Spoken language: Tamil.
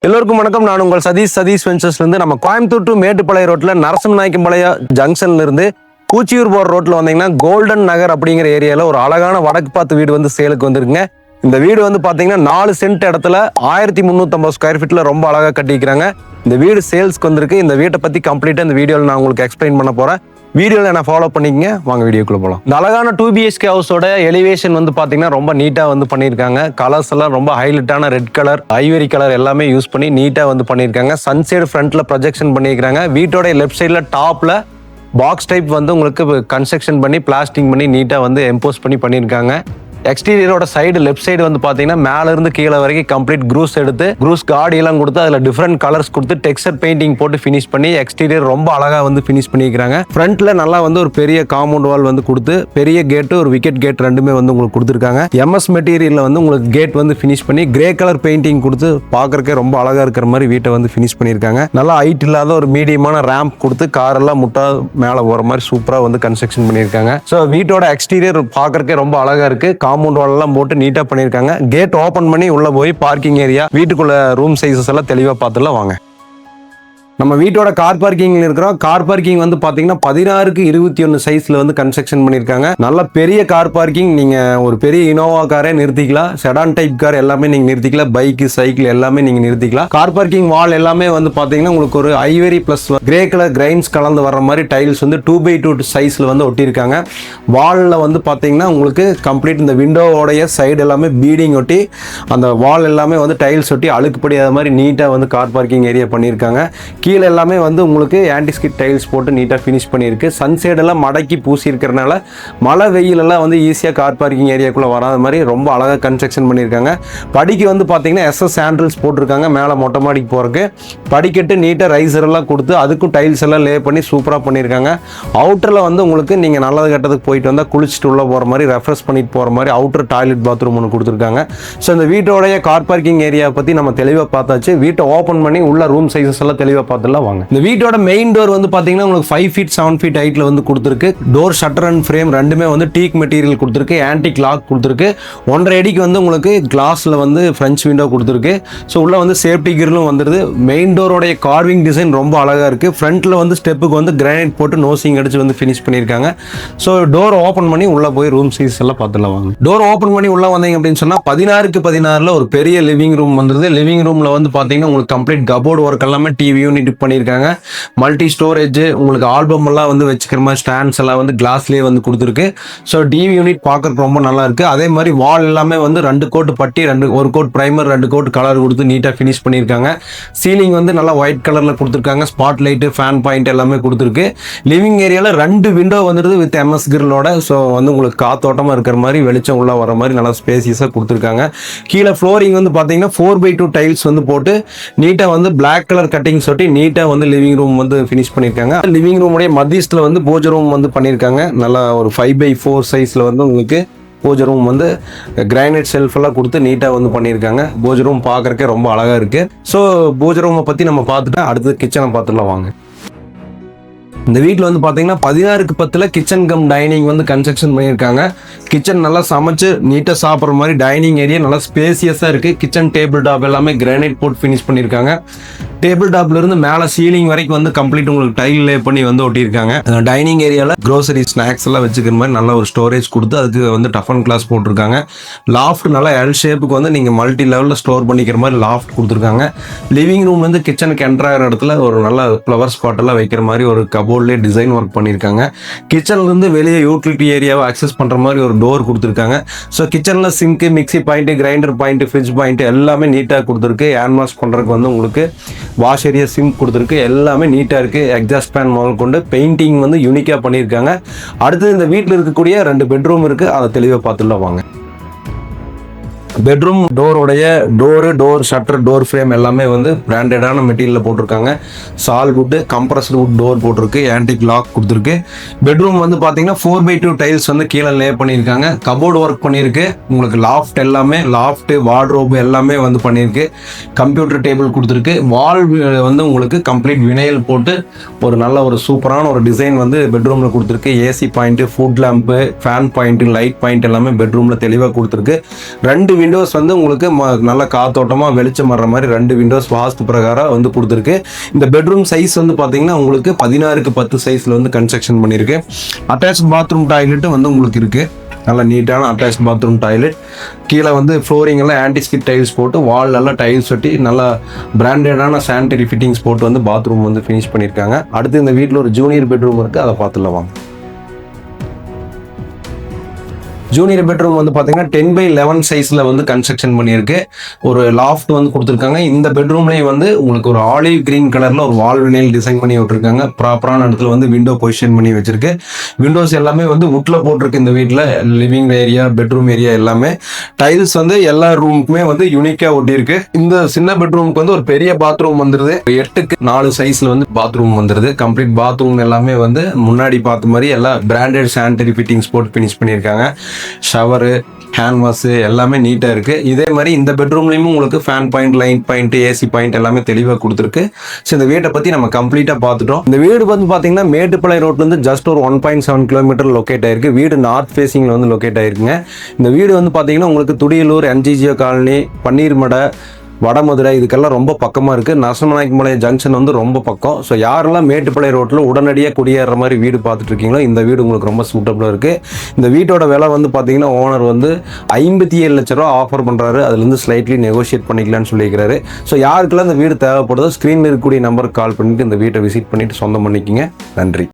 எல்லோருக்கும் வணக்கம். நான் உங்கள் சதீஷ் வெஞ்சர்ஸ்ல இருந்து நம்ம கோயம்புத்தூர் டு மேட்டுப்பாளையம் ரோட்ல நரசிம்மநாயக்கம்பாளையம் ஜங்ஷன்ல இருந்து கூச்சியூர் போற ரோட்ல வந்தீங்கன்னா கோல்டன் நகர் அப்படிங்கிற ஏரியால ஒரு அழகான வடக்கு பார்த்து வீடு வந்து சேலுக்கு வந்துருக்குங்க. இந்த வீடு வந்து பாத்தீங்கன்னா 4 சென்ட் இடத்துல 1350 ஸ்கொயர் ஃபீட்ல ரொம்ப அழகா கட்டிக்கிறாங்க. இந்த வீடு சேல்ஸ்க்கு வந்திருக்கு. இந்த வீட்டை பத்தி கம்ப்ளீட்டா இந்த வீடியோல நான் உங்களுக்கு எக்ஸ்பிளைன் பண்ண போறேன். வீடியோல என்ன ஃபாலோ பண்ணிக்கங்க. வாங்க வீடியோக்குள்ள போகலாம். இந்த அழகான 2 BHK ஹவுஸோட எலிவேஷன் வந்து பாத்தீங்கன்னா ரொம்ப நீட்டா வந்து பண்ணியிருக்காங்க. கலர்ஸ் எல்லாம் ரொம்ப ஹைலைட்டான ரெட் கலர், ஐவரி கலர் எல்லாமே யூஸ் பண்ணி நீட்டா வந்து பண்ணியிருக்காங்க. சன்சைடு ஃப்ரண்ட்ல ப்ரொஜெக்ஷன் பண்ணியிருக்காங்க. வீட்டோட லெஃப்ட் சைட்ல டாப்ல பாக்ஸ் டைப் வந்து உங்களுக்கு கன்ஸ்ட்ரக்ஷன் பண்ணி பிளாஸ்டிங் பண்ணி நீட்டா வந்து எம்போஸ் பண்ணி பண்ணியிருக்காங்க. எக்ஸ்டீரியரோட சைடு லெஃப்ட் சைடு வந்து பாத்தீங்கன்னா மேல இருந்து கீழே வரைக்கும் கம்ப்ளீட் க்ரூஸ் எடுத்து க்ரூஸ் காடி எல்லாம் கொடுத்து அதுல டிஃப்ரெண்ட் கலர்ஸ் கொடுத்து டெக்ஸ்சர் பெயிண்டிங் போட்டு ஃபினிஷ் பண்ணி எக்ஸ்டீரியர் ரொம்ப அழகா வந்து ஃபினிஷ் பண்ணிக்கிறாங்க. ஃப்ரண்ட்ல நல்லா வந்து ஒரு பெரிய காம்பவுண்ட் வால் வந்து கொடுத்து பெரிய கேட்டு ஒரு விக்கெட் கேட் ரெண்டுமே வந்து உங்களுக்கு கொடுத்துருக்காங்க. MS மெட்டீரியல்ல வந்து உங்களுக்கு கேட் வந்து ஃபினிஷ் பண்ணி கிரே கலர் பெயிண்டிங் கொடுத்து பாக்குறதுக்கே ரொம்ப அழகா இருக்கிற மாதிரி வீட்டை வந்து ஃபினிஷ் பண்ணியிருக்காங்க. நல்லா ஹைட் இல்லாத ஒரு மீடியமான ரேம்ப் கொடுத்து கார் எல்லாம் முட்டா மேல போற மாதிரி சூப்பரா வந்து கன்ஸ்ட்ரக்ஷன் பண்ணியிருக்காங்க. ஸோ வீட்டோட எக்ஸ்டீரியர் பாக்குறதுக்கே ரொம்ப அழகா இருக்கு. காம்பவுண்ட் வால் எல்லாம் போட்டு நீட்டா பண்ணிருக்காங்க. கேட் ஓபன் பண்ணி உள்ள போய் பார்க்கிங் ஏரியா வீட்டுக்குள்ள ரூம் சைஸஸ் எல்லாம் தெளிவா பார்த்துலாம் வாங்க. நம்ம வீட்டோட கார் பார்க்கிங்ல இருக்கிறோம். கார் பார்க்கிங் வந்து பாத்தீங்கன்னா 16க்கு 21 சைஸ்ல வந்து கன்ஸ்ட்ரக்ஷன் பண்ணிருக்காங்க. நல்ல பெரிய கார் பார்க்கிங். நீங்க ஒரு பெரிய இனோவா காரே நிறுத்திக்கலாம், செடான் டைப் கார் எல்லாமே நீங்க நிறுத்திக்கலாம், பைக் சைக்கிள் எல்லாமே நீங்க நிறுத்திக்கலாம். கார் பார்க்கிங் வால் எல்லாமே வந்து பாத்தீங்கன்னா உங்களுக்கு ஒரு Ivory plus grey colour grains கலந்து வர மாதிரி டைல்ஸ் வந்து 2x2 சைஸ்ல வந்து ஒட்டியிருக்காங்க. வால்ல வந்து பாத்தீங்கன்னா உங்களுக்கு கம்ப்ளீட் இந்த விண்டோவோடைய சைடு எல்லாமே பீடிங் ஒட்டி அந்த வால் எல்லாமே வந்து டைல்ஸ் ஒட்டி அழுக்குப்படியாத மாதிரி நீட்டா வந்து கார் பார்க்கிங் ஏரியா பண்ணியிருக்காங்க. கீழே எல்லாமே வந்து உங்களுக்கு ஆன்டிஸ்கிட் டைல்ஸ் போட்டு நீட்டாக ஃபினிஷ் பண்ணியிருக்கு. சன்சைடெல்லாம் மடக்கி பூசி இருக்கிறனால மழை வெயிலெல்லாம் வந்து ஈஸியாக கார் பார்க்கிங் ஏரியாக்குள்ளே வராத மாதிரி ரொம்ப அழகாக கன்ஸ்ட்ரக்ஷன் பண்ணியிருக்காங்க. படிக்கு வந்து பார்த்தீங்கன்னா SS சாண்டல்ஸ் போட்டிருக்காங்க. மேலே மொட்டை மாடிக்கு போகிறதுக்கு படிக்கட்டு நீட்டாக ரைசர் எல்லாம் கொடுத்து அதுக்கும் டைல்ஸ் எல்லாம் லே பண்ணி சூப்பராக பண்ணியிருக்காங்க. அவுட்டரில் வந்து உங்களுக்கு நீங்கள் நல்லது கட்டத்துக்கு போயிட்டு வந்தால் குளிச்சுட்டு உள்ள போகிற மாதிரி ரெஃப்ரெஷ் பண்ணிட்டு போகிற மாதிரி அவுட்டர் டாய்லெட் பாத்ரூம் ஒன்று கொடுத்துருக்காங்க. ஸோ இந்த வீட்டோடைய கார் பார்க்கிங் ஏரியா பற்றி நம்ம தெளிவாக பார்த்தாச்சு. வீட்டை ஓப்பன் பண்ணி உள்ள ரூம் சைஸஸ் எல்லாம் தெளிவாக பார்த்துலாம் வாங்க. இந்த வீட்டோட மெயின் டோர் வந்து பாத்தீங்கன்னா உங்களுக்கு 5 feet 7 feet ஹைட்ல வந்து கொடுத்துருக்கு. டோர் ஷட்டர் அண்ட் ஃப்ரேம் ரெண்டுமே வந்து டீக் மெட்டீரியல் கொடுத்துருக்கு. ஆன்டிக் லாக் கொடுத்துருக்கு. 1.5 அடிக்கு வந்து உங்களுக்கு கிளாஸ்ல வந்து ஃப்ரெஞ்ச் விண்டோ கொடுத்துருக்கு. ஸோ உள்ள வந்து சேஃப்டி கிரிலும் வந்துருது. மெயின் டோரோடைய கார்விங் டிசைன் ரொம்ப அழகா இருக்கு. ஃப்ரண்ட்ல வந்து ஸ்டெப்புக்கு வந்து கிரானைட் போட்டு நோசிங் அடிச்சு வந்து ஃபினிஷ் பண்ணியிருக்காங்க. ஸோ டோர் ஓப்பன் பண்ணி உள்ள போய் ரூம் சைஸ் எல்லாம் பார்த்துலாம் வாங்க. டோர் ஓப்பன் பண்ணி உள்ள வந்தீங்க அப்படின்னு சொன்னா 16க்கு 16ல ஒரு பெரிய லிவிங் ரூம் வந்துருது. லிவிங் ரூம்ல வந்து பாத்தீங்கன்னா உங்களுக்கு கம்ப்ளீட் கபோர்ட் ஒர்க் எல்லாமே டிவி யூனிட் பண்ணியிருக்காங்க. மல்டி ஸ்டோரேஜ் உங்களுக்கு ஆல்பம் எல்லாம் வந்து வச்சுக்கிற மாதிரி ஸ்டாண்ட்ஸ் எல்லாம் வந்து கிளாஸ்லேயே வந்து கொடுத்துருக்கு. ஸோ டிவி யூனிட் பார்க்கறதுக்கு ரொம்ப நல்லா இருக்கு. அதே மாதிரி வால் எல்லாமே வந்து 2 கோட் பட்டி, ஒரு கோட் பிரைமர், 2 கோட் கலர் கொடுத்து நீட்டாக ஃபினிஷ் பண்ணியிருக்காங்க. சீலிங் வந்து நல்லா ஒயிட் கலர்ல கொடுத்துருக்காங்க. ஸ்பாட் லைட்டு, ஃபேன் பாயிண்ட் எல்லாமே கொடுத்துருக்கு. லிவிங் ஏரியாவில் 2 விண்டோ வந்துருது வித் MS கிரிலோட. ஸோ வந்து உங்களுக்கு காத்தோட்டமாக இருக்கிற மாதிரி வெளிச்சம் உள்ள வர மாதிரி நல்லா ஸ்பேசியஸாக கொடுத்துருக்காங்க. கீழே ஃப்ளோரிங் வந்து பார்த்தீங்கன்னா 4x2 டைல்ஸ் வந்து போட்டு நீட்டாக வந்து பிளாக் கலர் கட்டிங் ஒட்டி நீட்டாக வந்து லிவிங் ரூம் வந்து ஃபினிஷ் பண்ணியிருக்காங்க. லிவிங் ரூமுடைய மத்தியஸ்தில் வந்து பூஜை ரூம் வந்து பண்ணியிருக்காங்க. நல்லா ஒரு 5x4 சைஸில் வந்து உங்களுக்கு பூஜை ரூம் வந்து கிரானைட் ஷெல்ஃப் எல்லாம் கொடுத்து நீட்டாக வந்து பண்ணியிருக்காங்க. பூஜை ரூம் பார்க்குறக்கே ரொம்ப அழகாக இருக்குது. ஸோ பூஜை ரூமை பற்றி நம்ம பார்த்துட்டு அடுத்தது கிச்சனை பார்த்துடலாம் வாங்க. இந்த வீட்டில் வந்து பார்த்தீங்கன்னா 16க்கு 10ல கிச்சன் கம் டைனிங் வந்து கன்ஸ்ட்ரக்ஷன் பண்ணியிருக்காங்க. கிச்சன் நல்லா சமைச்சு நீட்டாக சாப்பிட்ற மாதிரி டைனிங் ஏரியா நல்லா ஸ்பேசியஸாக இருக்குது. கிச்சன் டேபிள் டாப் எல்லாமே கிரானைட் போட்டு ஃபினிஷ் பண்ணியிருக்காங்க. டேபிள் டாப்ல இருந்து மேலே சீலிங் வரைக்கும் வந்து கம்ப்ளீட் உங்களுக்கு டைல் லே பண்ணி வந்து ஒட்டியிருக்காங்க. டைனிங் ஏரியாவில் க்ரோசரி ஸ்நாக்ஸ் எல்லாம் வச்சுக்கிற மாதிரி நல்ல ஒரு ஸ்டோரேஜ் கொடுத்து அதுக்கு வந்து டஃபன் கிளாஸ் போட்டிருக்காங்க. லாஃப்ட் நல்லா L ஷேப்புக்கு வந்து நீங்கள் மல்டி லெவலில் ஸ்டோர் பண்ணிக்கிற மாதிரி லாஃப்ட் கொடுத்துருக்காங்க. லிவிங் ரூம் வந்து கிச்சனுக்கு என்ட்ராகிற இடத்துல ஒரு நல்ல ஃப்ளவர் ஸ்பாட் எல்லாம் வைக்கிற மாதிரி ஒரு கபோர்ட்லேயே டிசைன் ஒர்க் பண்ணியிருக்காங்க. கிச்சன்லேருந்து வெளியே யூட்டிலிட்டி ஏரியாவை அக்சஸ் பண்ணுற மாதிரி ஒரு டோர் கொடுத்துருக்காங்க. ஸோ கிச்சனில் sink, mixie point, grinder point, fridge point எல்லாமே நீட்டாக கொடுத்துருக்கு. ஹேண்ட் வாஷ் பண்ணுறதுக்கு வந்து உங்களுக்கு வாஷ் ஏரியா சிங்க் கொடுத்துருக்கு. எல்லாமே நீட்டாக இருக்குது. எக்ஸாஸ்ட் ஃபேன் முதல் கொண்டு பெயிண்டிங் வந்து யூனிக்காக பண்ணியிருக்காங்க. அடுத்து இந்த வீட்டில் இருக்கக்கூடிய 2 பெட்ரூம் இருக்குது. அதை தெளிவாக பார்த்துலாம் வாங்க. பெட்ரூம் டோரோடைய டோர் ஷட்டர், டோர் ஃப்ரேம் எல்லாமே வந்து பிராண்டடான மெட்டீரியலில் போட்டிருக்காங்க. Sal wood, compressed wood door போட்டிருக்கு. ஆன்டிக் லாக் கொடுத்துருக்கு. பெட்ரூம் வந்து பார்த்தீங்கன்னா 4x2 டைல்ஸ் வந்து கீழே லே பண்ணியிருக்காங்க. கபோர்டு ஒர்க் பண்ணியிருக்கு. உங்களுக்கு லாஃப்ட் எல்லாமே லாஃப்ட் வார்ட்ரோப் எல்லாமே வந்து பண்ணியிருக்கு. கம்ப்யூட்டர் டேபிள் கொடுத்துருக்கு. வால் வந்து உங்களுக்கு கம்ப்ளீட் வினைல் போட்டு ஒரு நல்ல ஒரு சூப்பரான ஒரு டிசைன் வந்து பெட்ரூமில் கொடுத்துருக்கு. AC point, food lamp, fan point, light point எல்லாமே பெட்ரூமில் தெளிவாக கொடுத்துருக்கு. 2 விண்டோஸ் வந்து உங்களுக்கு நல்ல காத்தோட்டமா வெளிச்சம் வர்ற மாதிரி 2 விண்டோஸ் வாஸ்து பிரகாரம் வந்து கொடுத்துருக்கு. இந்த பெட்ரூம் சைஸ் வந்து பாத்தீங்கன்னா உங்களுக்கு 16க்கு 10 சைஸ்ல வந்து கன்ஸ்ட்ரக்ஷன் பண்ணிருக்கு. அட்டாச் பாத்ரூம் டாய்லெட் வந்து உங்களுக்கு இருக்கு. நல்ல நீட்டான அட்டாச் பாத்ரூம் டாய்லெட். கீழே வந்து ஃப்ளோரிங் எல்லாம் ஆன்டிஸ்கிட் டைல்ஸ் போட்டு வால் எல்லாம் டைல்ஸ் ஒட்டி நல்லா பிராண்டடான சானிட்டரி ஃபிட்டிங்ஸ் போட்டு வந்து பாத்ரூம் வந்து ஃபினிஷ் பண்ணியிருக்காங்க. அடுத்து இந்த வீட்டில் ஒரு ஜூனியர் பெட்ரூம் இருக்குது, அதை பார்த்துலாம் வாங்க. ஜூனியர் பெட்ரூம் வந்து பார்த்தீங்கன்னா 10x11 சைஸில் வந்து கன்ஸ்ட்ரக்ஷன் பண்ணியிருக்கு. ஒரு லாஃப்ட் வந்து கொடுத்துருக்காங்க. இந்த பெட்ரூம்லேயும் வந்து உங்களுக்கு ஒரு ஆலிவ் கிரீன் கலரில் ஒரு வால் வினைல் டிசைன் பண்ணி விட்டுருக்காங்க. ப்ராப்பரான இடத்துல வந்து விண்டோ பொசிஷன் பண்ணி வச்சிருக்கு. விண்டோஸ் எல்லாமே வந்து வுட்ல போட்டிருக்கு. இந்த வீட்டில் லிவிங் ஏரியா, பெட்ரூம் ஏரியா எல்லாமே டைல்ஸ் வந்து எல்லா ரூமுக்குமே வந்து யூனிக்காக ஒட்டியிருக்கு. இந்த சின்ன பெட்ரூமுக்கு வந்து ஒரு பெரிய பாத்ரூம் வந்துருது. 8க்கு 4 சைஸில் வந்து பாத்ரூம் வந்துருது. கம்ப்ளீட் பாத்ரூம் எல்லாமே வந்து முன்னாடி பார்த்த மாதிரி எல்லாம் பிராண்டட் சானிட்டரி ஃபிட்டிங்ஸ் போட்டு ஃபினிஷ் பண்ணியிருக்காங்க. ஷவரு, ஹேண்ட் வாஷ் எல்லாமே நீட்டாக இருக்குது. இதே மாதிரி இந்த பெட்ரூம்லேயும் உங்களுக்கு fan point, light point, AC point எல்லாமே தெளிவாக கொடுத்துருக்கு. ஸோ இந்த வீட்டை பற்றி நம்ம கம்ப்ளீட்டாக பார்த்துட்டோம். இந்த வீடு வந்து பார்த்தீங்கன்னா மேட்டுப்பாளையம் ரோட்லேருந்து ஜஸ்ட் ஒரு 1.7 கிலோமீட்டர் லொக்கேட் ஆயிருக்கு. வீடு நார்த் ஃபேஸிங்கில் வந்து லொக்கேட் ஆயிருக்குங்க. இந்த வீடு வந்து பார்த்தீங்கன்னா உங்களுக்கு துடியலூர், NGGO காலனி, பன்னீர்மடை, வடமதுரை இதுக்கெல்லாம் ரொம்ப பக்கமாக இருக்குது. நரசிம்மநாயக்கம்பாளையம் ஜங்ஷன் வந்து ரொம்ப பக்கம். ஸோ யாரெல்லாம் மேட்டுப்பாளையம் ரோட்டில் உடனடியாக குடியேற மாதிரி வீடு பார்த்துட்டு இருக்கீங்களோ இந்த வீடு உங்களுக்கு ரொம்ப சூட்டபுளாக இருக்குது. இந்த வீட்டோட விலை வந்து பார்த்தீங்கன்னா ஓனர் வந்து 57 லட்ச ரூபா ஆஃபர் பண்ணுறாரு. அதுலேருந்து ஸ்லைட்லி நெகோஷியேட் பண்ணிக்கலான்னு சொல்லியிருக்கிறாரு. ஸோ யாருக்கெல்லாம் இந்த வீடு தேவைப்படுதோ ஸ்க்ரீனில் இருக்கக்கூடிய நம்பருக்கு கால் பண்ணிவிட்டு இந்த வீட்டை விசிட் பண்ணிவிட்டு சொந்தம் பண்ணிக்கிங்க. நன்றி.